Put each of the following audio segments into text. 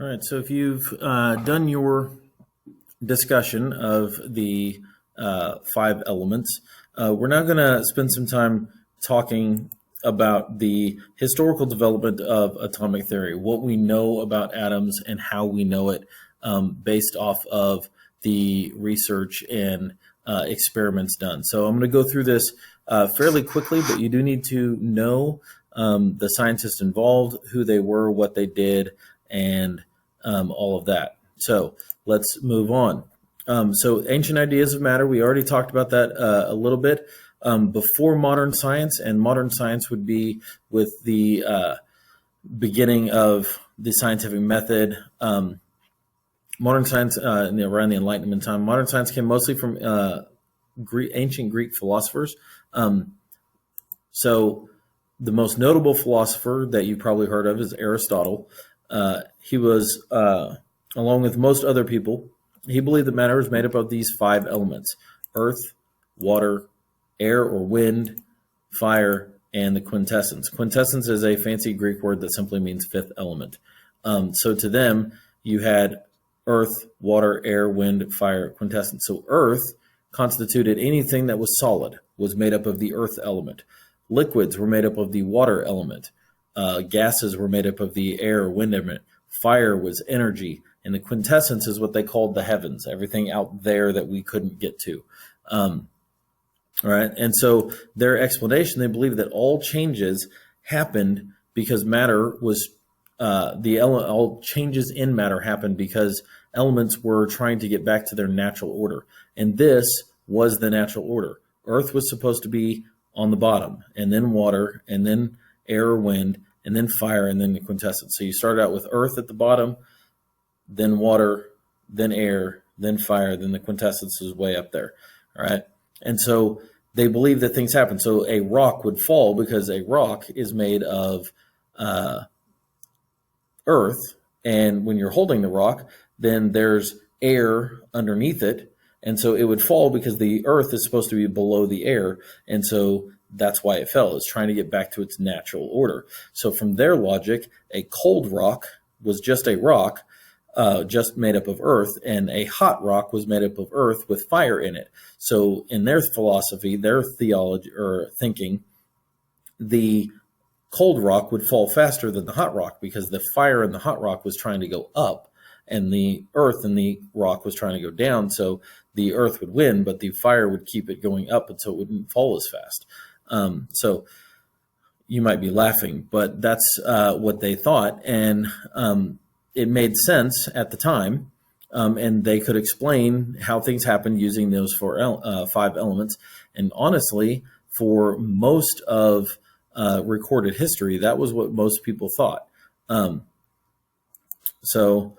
All right, so if you've done your discussion of the five elements, we're now going to spend some time talking about the historical development of atomic theory, what we know about atoms and how we know it based off of the research and experiments done. So I'm going to go through this fairly quickly, but you do need to know the scientists involved, who they were, what they did, and all of that. So let's move on. So ancient ideas of matter, we already talked about that a little bit before modern science, and modern science would be with the beginning of the scientific method. Modern science around the Enlightenment time. Modern science came mostly from ancient Greek philosophers. So the most notable philosopher that you probably heard of is Aristotle. He was, along with most other people, he believed that matter was made up of these five elements: earth, water, air or wind, fire, and the quintessence. Quintessence is a fancy Greek word that simply means fifth element. So to them, you had earth, water, air, wind, fire, quintessence. So earth constituted anything that was solid, was made up of the earth element. Liquids were made up of the water element. Gases were made up of the air or wind element. Fire was energy. And the quintessence is what they called the heavens, everything out there that we couldn't get to. All right. And so their explanation, they believe that all changes happened because matter was, all changes in matter happened because elements were trying to get back to their natural order. And this was the natural order. Earth was supposed to be on the bottom, and then water, and then air or wind, and then fire, and then the quintessence. So you start out with earth at the bottom, then water, then air, then fire, then the quintessence is way up there. All right. And so they believe that things happen. So a rock would fall because a rock is made of earth. And when you're holding the rock, then there's air underneath it. And so it would fall because the earth is supposed to be below the air. And so that's why it fell. It's trying to get back to its natural order. So from their logic, a cold rock was just a rock, just made up of earth, and a hot rock was made up of earth with fire in it. So in their philosophy, their theology or thinking, the cold rock would fall faster than the hot rock because the fire in the hot rock was trying to go up, and the earth in the rock was trying to go down. So the earth would win, but the fire would keep it going up, and so it wouldn't fall as fast. So you might be laughing, but that's what they thought, and it made sense at the time, and they could explain how things happened using those five elements. And honestly, for most of recorded history, that was what most people thought. So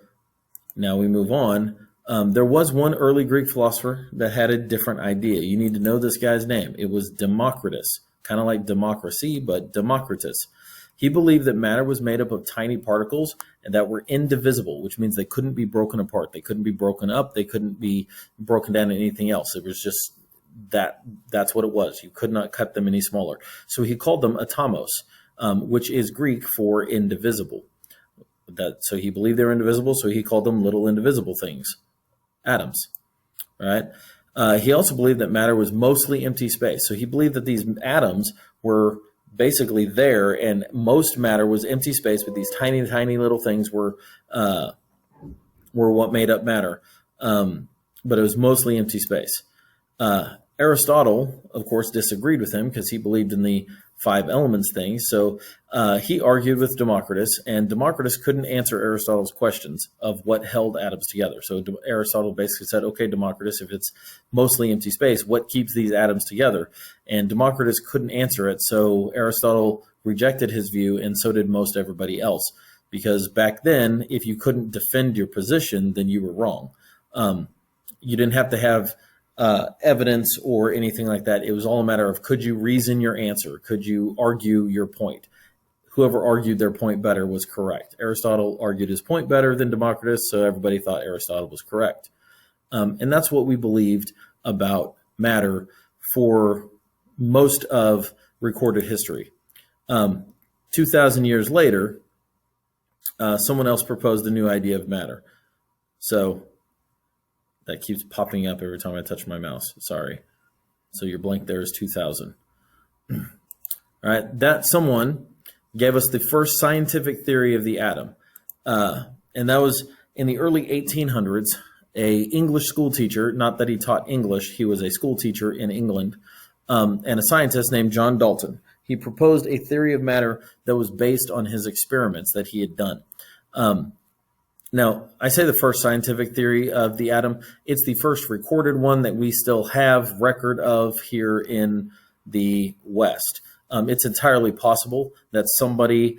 now we move on. There was one early Greek philosopher that had a different idea. You need to know this guy's name. It was Democritus, kind of like democracy, but Democritus. He believed that matter was made up of tiny particles and that were indivisible, which means they couldn't be broken apart. They couldn't be broken up. They couldn't be broken down into anything else. It was just that's what it was. You could not cut them any smaller. So he called them atomos, which is Greek for indivisible. So he believed they were indivisible, so he called them little indivisible things, atoms. Right? He also believed that matter was mostly empty space. So he believed that these atoms were basically there, and most matter was empty space, but these tiny, tiny little things were what made up matter. But it was mostly empty space. Aristotle, of course, disagreed with him because he believed in the five elements thing. So he argued with Democritus, and Democritus couldn't answer Aristotle's questions of what held atoms together. So Aristotle basically said, okay, Democritus, if it's mostly empty space, what keeps these atoms together? And Democritus couldn't answer it, so Aristotle rejected his view, and so did most everybody else. Because back then, if you couldn't defend your position, then you were wrong. You didn't have to have evidence or anything like that. It was all a matter of, could you reason your answer? Could you argue your point? Whoever argued their point better was correct. Aristotle argued his point better than Democritus, so everybody thought Aristotle was correct. And that's what we believed about matter for most of recorded history. 2,000 years later, someone else proposed the new idea of matter. So that keeps popping up every time I touch my mouse. Sorry. So your blank there is 2000. All right. That someone gave us the first scientific theory of the atom. And that was in the early 1800s. A English school teacher, not that he taught English, he was a school teacher in England, and a scientist named John Dalton. He proposed a theory of matter that was based on his experiments that he had done. Now, I say the first scientific theory of the atom. It's the first recorded one that we still have record of here in the West. It's entirely possible that somebody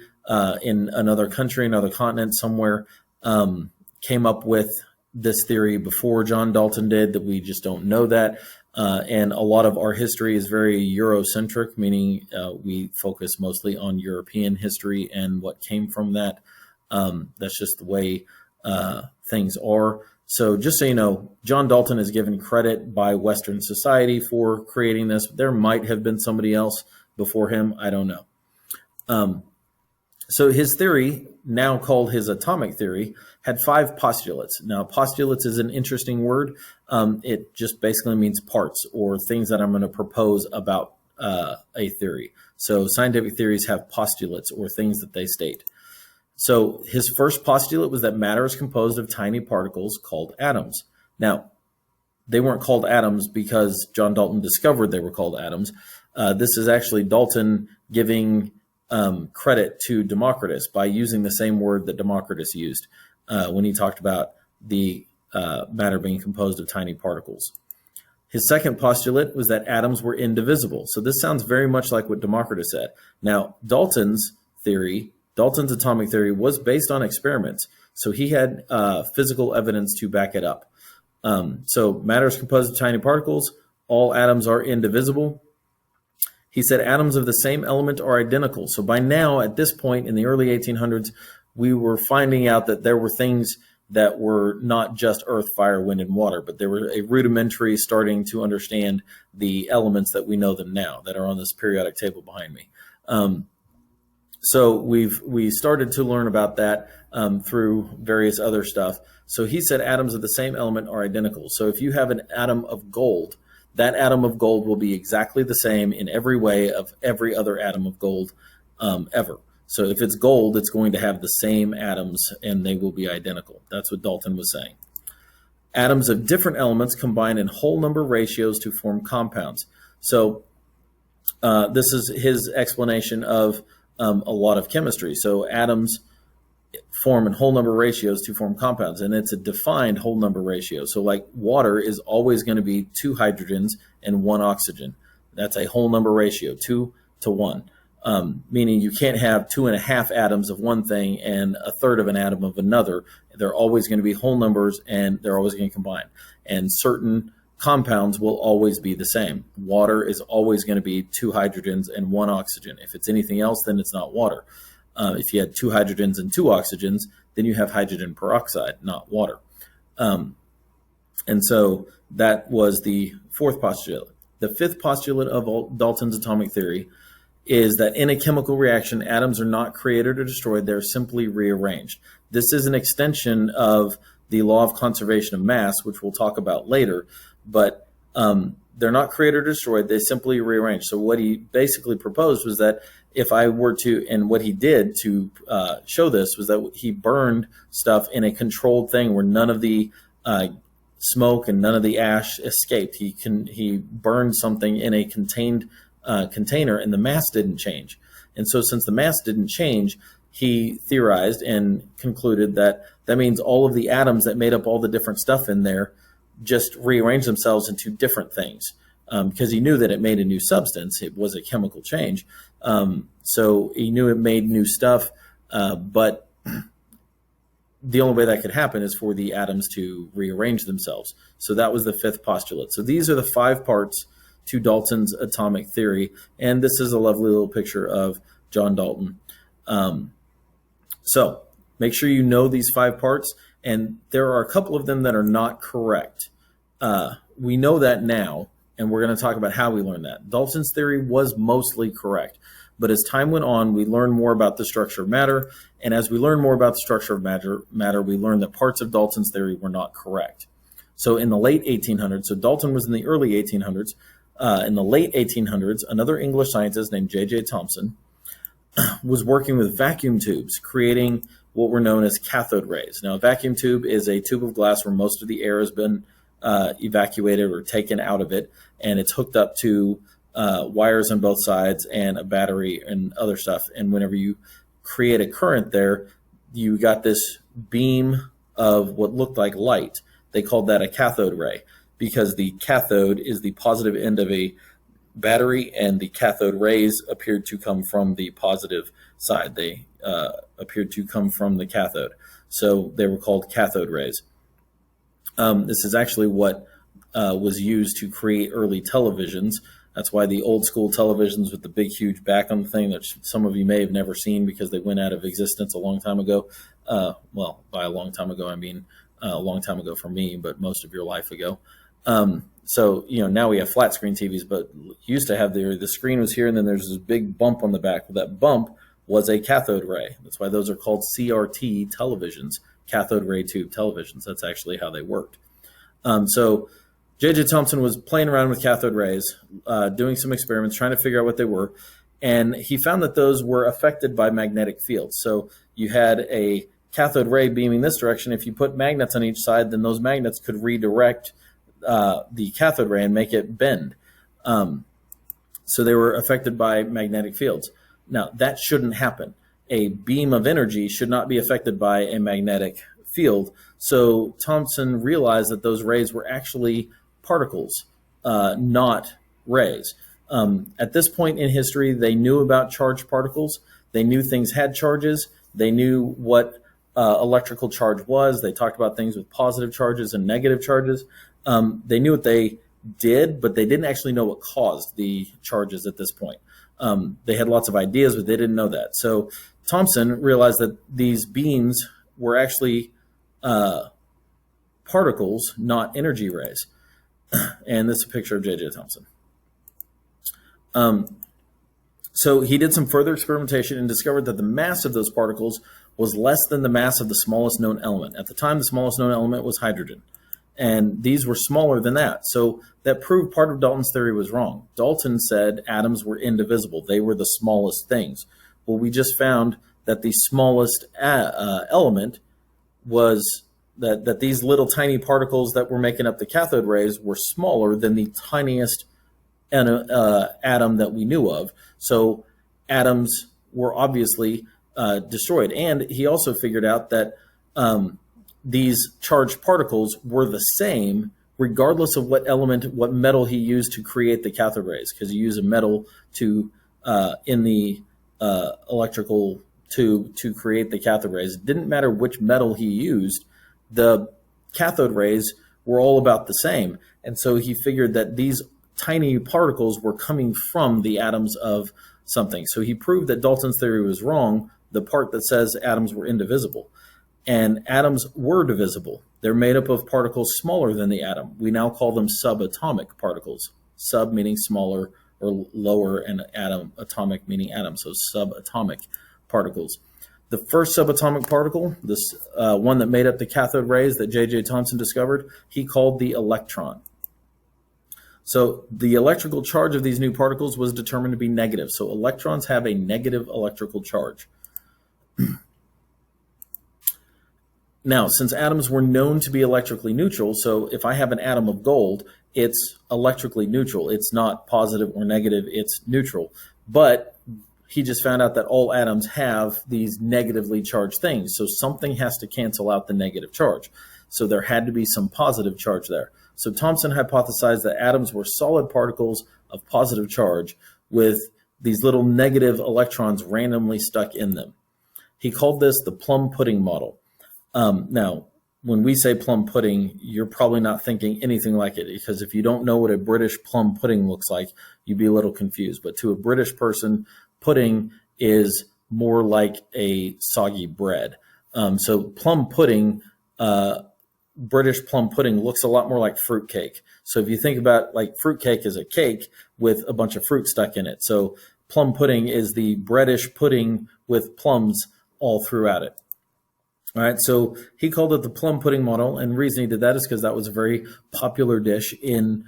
in another country, another continent somewhere, came up with this theory before John Dalton did, that we just don't know that. And a lot of our history is very Eurocentric, meaning we focus mostly on European history and what came from that. That's just the way things are. So just so you know, John Dalton is given credit by Western society for creating this. There might have been somebody else before him. I don't know. So his theory, now called his atomic theory, had 5 postulates. Now, postulates is an interesting word. It just basically means parts or things that I'm going to propose about a theory. So scientific theories have postulates or things that they state. So his first postulate was that matter is composed of tiny particles called atoms. Now, they weren't called atoms because John Dalton discovered they were called atoms. This is actually Dalton giving credit to Democritus by using the same word that Democritus used when he talked about the matter being composed of tiny particles. His second postulate was that atoms were indivisible. So this sounds very much like what Democritus said. Now, Dalton's atomic theory was based on experiments. So he had physical evidence to back it up. So matter is composed of tiny particles. All atoms are indivisible. He said atoms of the same element are identical. So by now, at this point in the early 1800s, we were finding out that there were things that were not just earth, fire, wind, and water, but they were a rudimentary starting to understand the elements that we know them now that are on this periodic table behind me. So we started to learn about that through various other stuff. So he said atoms of the same element are identical. So if you have an atom of gold, that atom of gold will be exactly the same in every way of every other atom of gold ever. So if it's gold, it's going to have the same atoms and they will be identical. That's what Dalton was saying. Atoms of different elements combine in whole number ratios to form compounds. So this is his explanation of a lot of chemistry. So atoms form in whole number ratios to form compounds, and it's a defined whole number ratio. So like water is always going to be 2 hydrogens and 1 oxygen. That's a whole number ratio, 2 to 1, meaning you can't have 2.5 atoms of one thing and a third of an atom of another. They're always going to be whole numbers and they're always going to combine. And certain compounds will always be the same. Water is always going to be 2 hydrogens and 1 oxygen. If it's anything else, then it's not water. If you had 2 hydrogens and 2 oxygens, then you have hydrogen peroxide, not water. And so that was the fourth postulate. The fifth postulate of Dalton's atomic theory is that in a chemical reaction, atoms are not created or destroyed, they're simply rearranged. This is an extension of the law of conservation of mass, which we'll talk about later, but they're not created or destroyed, they simply rearrange. So what he basically proposed was that if I were to, and what he did to show this was that he burned stuff in a controlled thing where none of the smoke and none of the ash escaped. He burned something in a contained container and the mass didn't change. And so since the mass didn't change, he theorized and concluded that that means all of the atoms that made up all the different stuff in there just rearranged themselves into different things. Because he knew that it made a new substance. It was a chemical change. So he knew it made new stuff, but the only way that could happen is for the atoms to rearrange themselves. So that was the fifth postulate. So these are the 5 parts to Dalton's atomic theory. And this is a lovely little picture of John Dalton. So make sure you know these 5 parts. And there are a couple of them that are not correct. We know that now. And we're going to talk about how we learned that. Dalton's theory was mostly correct. But as time went on, we learned more about the structure of matter. And as we learned more about the structure of matter, we learned that parts of Dalton's theory were not correct. So in the late 1800s, so Dalton was in the early 1800s. In the late 1800s, another English scientist named J.J. Thompson was working with vacuum tubes, creating what were known as cathode rays. Now, a vacuum tube is a tube of glass where most of the air has been evacuated or taken out of it, and it's hooked up to wires on both sides and a battery and other stuff. And whenever you create a current there, you got this beam of what looked like light. They called that a cathode ray because the cathode is the positive end of a battery, and the cathode rays appeared to come from the positive side. They appeared to come from the cathode. So they were called cathode rays. This is actually what was used to create early televisions. That's why the old school televisions with the big, huge back on the thing that some of you may have never seen because they went out of existence a long time ago. Well, by a long time ago, I mean a long time ago for me, but most of your life ago. So, now we have flat screen TVs, but used to have the screen was here and then there's this big bump on the back. Well, that bump was a cathode ray. That's why those are called CRT televisions, cathode ray tube televisions. That's actually how they worked. So J.J. Thompson was playing around with cathode rays, doing some experiments, trying to figure out what they were. And he found that those were affected by magnetic fields. So you had a cathode ray beaming this direction. If you put magnets on each side, then those magnets could redirect the cathode ray and make it bend. So they were affected by magnetic fields. Now, that shouldn't happen. A beam of energy should not be affected by a magnetic field. So Thompson realized that those rays were actually particles, not rays. At this point in history, they knew about charged particles. They knew things had charges. They knew what electrical charge was. They talked about things with positive charges and negative charges. They knew what they did, but they didn't actually know what caused the charges at this point. They had lots of ideas, but they didn't know that. So Thompson realized that these beams were actually particles, not energy rays. And this is a picture of J.J. Thompson. So he did some further experimentation and discovered that the mass of those particles was less than the mass of the smallest known element. At the time, the smallest known element was hydrogen. And these were smaller than that. So that proved part of Dalton's theory was wrong. Dalton said atoms were indivisible. They were the smallest things. Well, we just found that the smallest element was that these little tiny particles that were making up the cathode rays were smaller than the tiniest atom that we knew of. So atoms were obviously destroyed. And he also figured out that these charged particles were the same regardless of what metal he used to create the cathode rays, because you use a metal to in the electrical tube to create the cathode rays. It didn't matter which metal he used, the cathode rays were all about the same. And so he figured that these tiny particles were coming from the atoms of something. So he proved that Dalton's theory was wrong, the part that says atoms were indivisible. And atoms were divisible. They're made up of particles smaller than the atom. We now call them subatomic particles. Sub meaning smaller or lower, and atomic meaning atom. So subatomic particles. The first subatomic particle, this one that made up the cathode rays that J.J. Thompson discovered, he called the electron. So the electrical charge of these new particles was determined to be negative. So electrons have a negative electrical charge. Now, since atoms were known to be electrically neutral, so if I have an atom of gold, it's electrically neutral. It's not positive or negative, it's neutral. But he just found out that all atoms have these negatively charged things. So something has to cancel out the negative charge. So there had to be some positive charge there. So Thompson hypothesized that atoms were solid particles of positive charge with these little negative electrons randomly stuck in them. He called this the Plum pudding model. Now, when we say plum pudding, you're probably not thinking anything like it, because if you don't know what a British plum pudding looks like, you'd be a little confused. But to a British person, pudding is more like a soggy bread. So plum pudding, British plum pudding looks a lot more like fruitcake. So if you think about like fruitcake is a cake with a bunch of fruit stuck in it. So plum pudding is the breadish pudding with plums all throughout it. All right, so he called it the plum pudding model, and the reason he did that is because that was a very popular dish in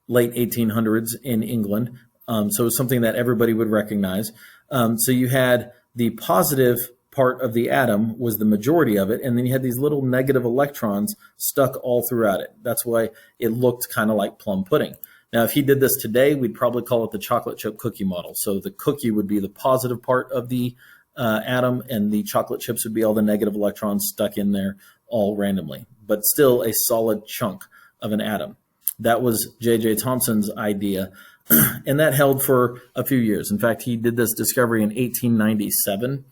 late 1800s in England. So it was something that everybody would recognize. So you had the positive part of the atom was the majority of it, and then you had these little negative electrons stuck all throughout it. That's why it looked kind of like plum pudding. Now, if he did this today, we'd probably call it the chocolate chip cookie model. So the cookie would be the positive part of the atom, and the chocolate chips would be all the negative electrons stuck in there all randomly, but still a solid chunk of an atom. That was J.J. Thompson's idea, and that held for a few years. In fact, he did this discovery in 1897,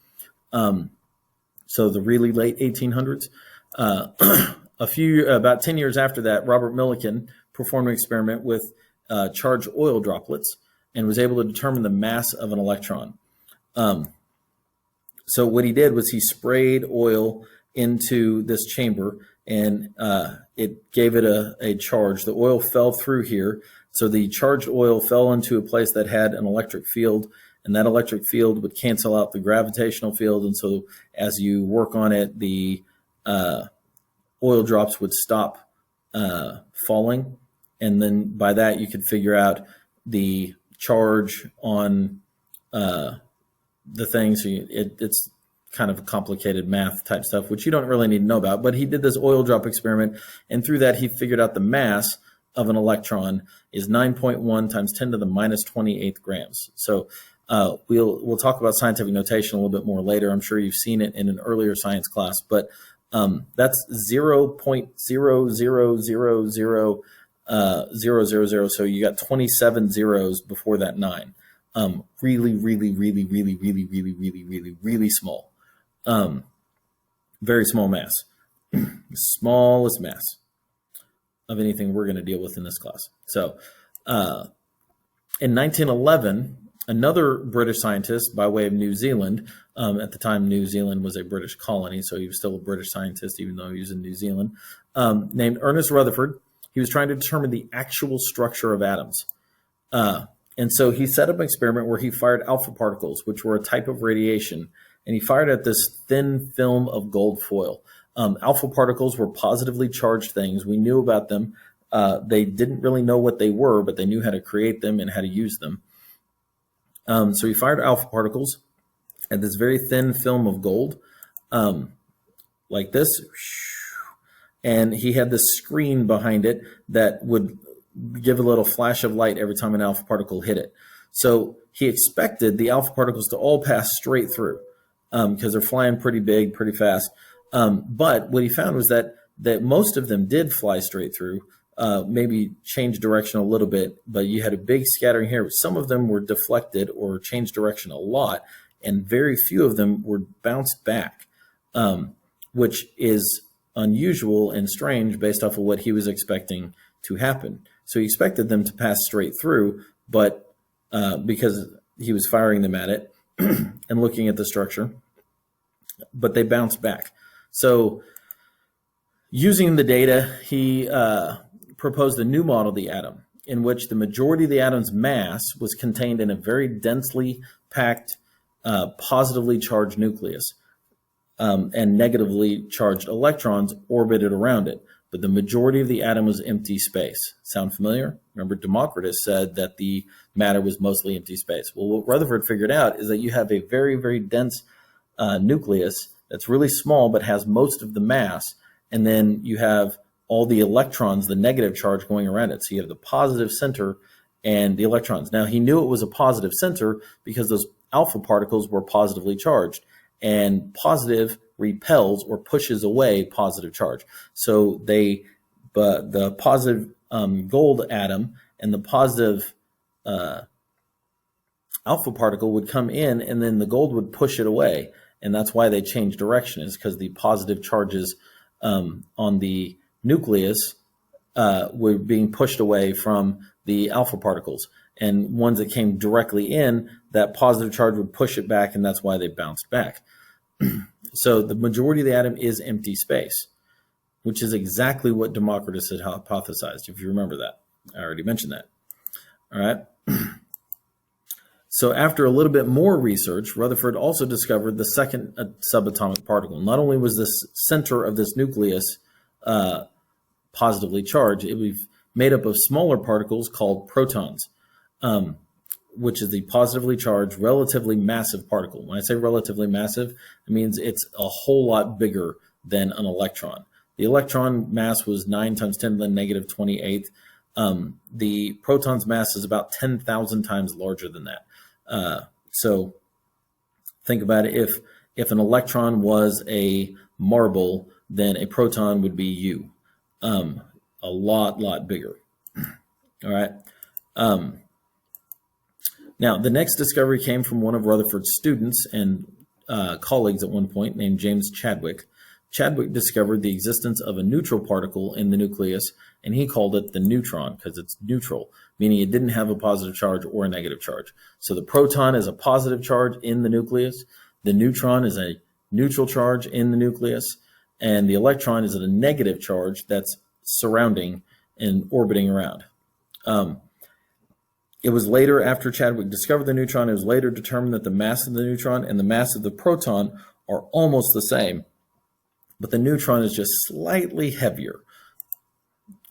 so the really late 1800s. About 10 years after that, Robert Millikan performed an experiment with charged oil droplets and was able to determine the mass of an electron. So what he did was he sprayed oil into this chamber, and it gave it a charge. The oil fell through here. So the charged oil fell into a place that had an electric field, and that electric field would cancel out the gravitational field. And so as you work on it, the oil drops would stop falling. And then by that, you could figure out the charge on the thing. So it's kind of complicated math type stuff, which you don't really need to know about. But he did this oil drop experiment, and through that, he figured out the mass of an electron is 9.1 times 10 to the minus 28 grams. So we'll talk about scientific notation a little bit more later. I'm sure you've seen it in an earlier science class, but that's 0.0000000. So you got 27 zeros before that 9. Really, really, really, really, really, really, really, really, really small. Very small mass. Smallest mass of anything we're going to deal with in this class. So in 1911, another British scientist by way of New Zealand, at the time New Zealand was a British colony, so he was still a British scientist even though he was in New Zealand, named Ernest Rutherford. He was trying to determine the actual structure of atoms. And so he set up an experiment where he fired alpha particles, which were a type of radiation, and he fired at this thin film of gold foil. Alpha particles were positively charged things. We knew about them. They didn't really know what they were, but they knew how to create them and how to use them. So he fired alpha particles at this very thin film of gold, like this. And he had this screen behind it that would give a little flash of light every time an alpha particle hit it. So he expected the alpha particles to all pass straight through because they're flying pretty big, pretty fast. But what he found was that most of them did fly straight through, maybe change direction a little bit, but you had a big scattering here. Some of them were deflected or changed direction a lot, and very few of them were bounced back, which is unusual and strange based off of what he was expecting to happen. So he expected them to pass straight through, but because he was firing them at it and looking at the structure, but they bounced back. So using the data, he proposed a new model of the atom in which the majority of the atom's mass was contained in a very densely packed, positively charged nucleus, and negatively charged electrons orbited around it. But the majority of the atom was empty space. Sound familiar? Remember, Democritus said that the matter was mostly empty space. Well, what Rutherford figured out is that you have a very, very dense nucleus that's really small but has most of the mass, and then you have all the electrons, the negative charge going around it. So you have the positive center and the electrons. Now, he knew it was a positive center because those alpha particles were positively charged, and positive repels or pushes away positive charge. So the positive gold atom and the positive alpha particle would come in, and then the gold would push it away. And that's why they changed direction, is because the positive charges on the nucleus were being pushed away from the alpha particles. And ones that came directly in, that positive charge would push it back, and that's why they bounced back. So the majority of the atom is empty space, which is exactly what Democritus had hypothesized, if you remember that. I already mentioned that. All right. So after a little bit more research, Rutherford also discovered the second subatomic particle. Not only was this center of this nucleus positively charged, it was made up of smaller particles called protons, which is the positively charged, relatively massive particle. When I say relatively massive, it means it's a whole lot bigger than an electron. The electron mass was 9 times 10 to the negative 28th. The proton's mass is about 10,000 times larger than that. So think about it. If an electron was a marble, then a proton would be you. A lot bigger. All right. Now, the next discovery came from one of Rutherford's students and colleagues at one point named James Chadwick. Chadwick discovered the existence of a neutral particle in the nucleus, and he called it the neutron because it's neutral, meaning it didn't have a positive charge or a negative charge. So the proton is a positive charge in the nucleus, the neutron is a neutral charge in the nucleus, and the electron is a negative charge that's surrounding and orbiting around. It was later, after Chadwick discovered the neutron, it was later determined that the mass of the neutron and the mass of the proton are almost the same, but the neutron is just slightly heavier.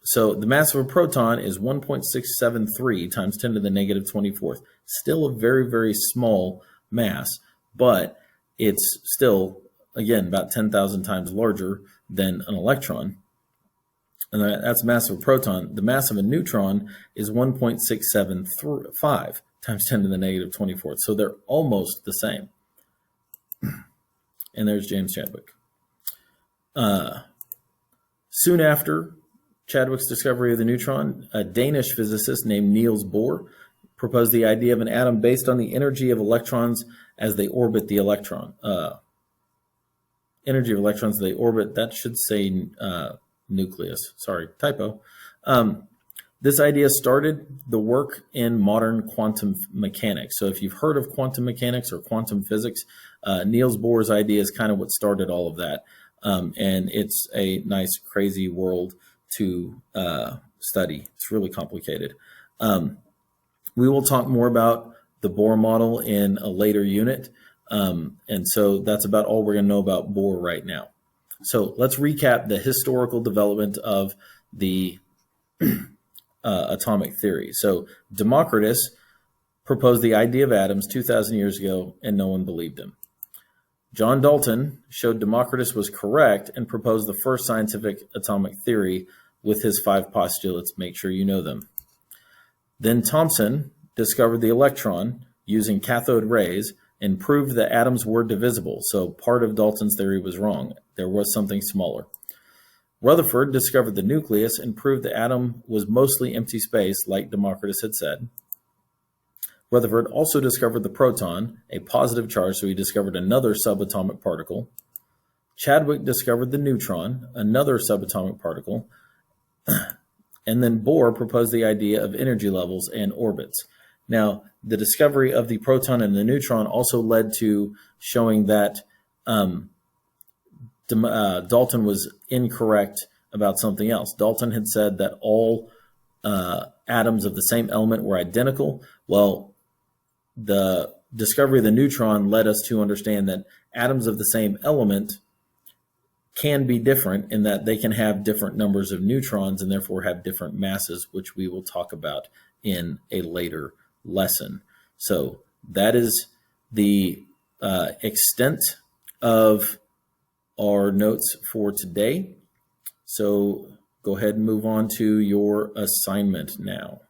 So the mass of a proton is 1.673 times 10 to the negative 24th. Still a very, very small mass, but it's still, again, about 10,000 times larger than an electron. And that's the mass of a proton. The mass of a neutron is 1.675 times 10 to the negative 24th. So they're almost the same. And there's James Chadwick. Soon after Chadwick's discovery of the neutron, a Danish physicist named Niels Bohr proposed the idea of an atom based on the energy of electrons as they orbit the electron. Energy of electrons as they orbit, that should say nucleus. Sorry, typo. This idea started the work in modern quantum mechanics. So if you've heard of quantum mechanics or quantum physics, Niels Bohr's idea is kind of what started all of that. And it's a nice, crazy world to study. It's really complicated. We will talk more about the Bohr model in a later unit. And so that's about all we're going to know about Bohr right now. So let's recap the historical development of the atomic theory. So Democritus proposed the idea of atoms 2,000 years ago, and no one believed him. John Dalton showed Democritus was correct and proposed the first scientific atomic theory with his 5 postulates. Make sure you know them. Then Thompson discovered the electron using cathode rays and proved that atoms were divisible. So part of Dalton's theory was wrong. There was something smaller. Rutherford discovered the nucleus and proved the atom was mostly empty space, like Democritus had said. Rutherford also discovered the proton, a positive charge, so he discovered another subatomic particle. Chadwick discovered the neutron, another subatomic particle. And then Bohr proposed the idea of energy levels and orbits. Now, the discovery of the proton and the neutron also led to showing that Dalton was incorrect about something else. Dalton had said that all atoms of the same element were identical. Well, the discovery of the neutron led us to understand that atoms of the same element can be different in that they can have different numbers of neutrons and therefore have different masses, which we will talk about in a later lesson. So that is the extent of our notes for today. So go ahead and move on to your assignment now.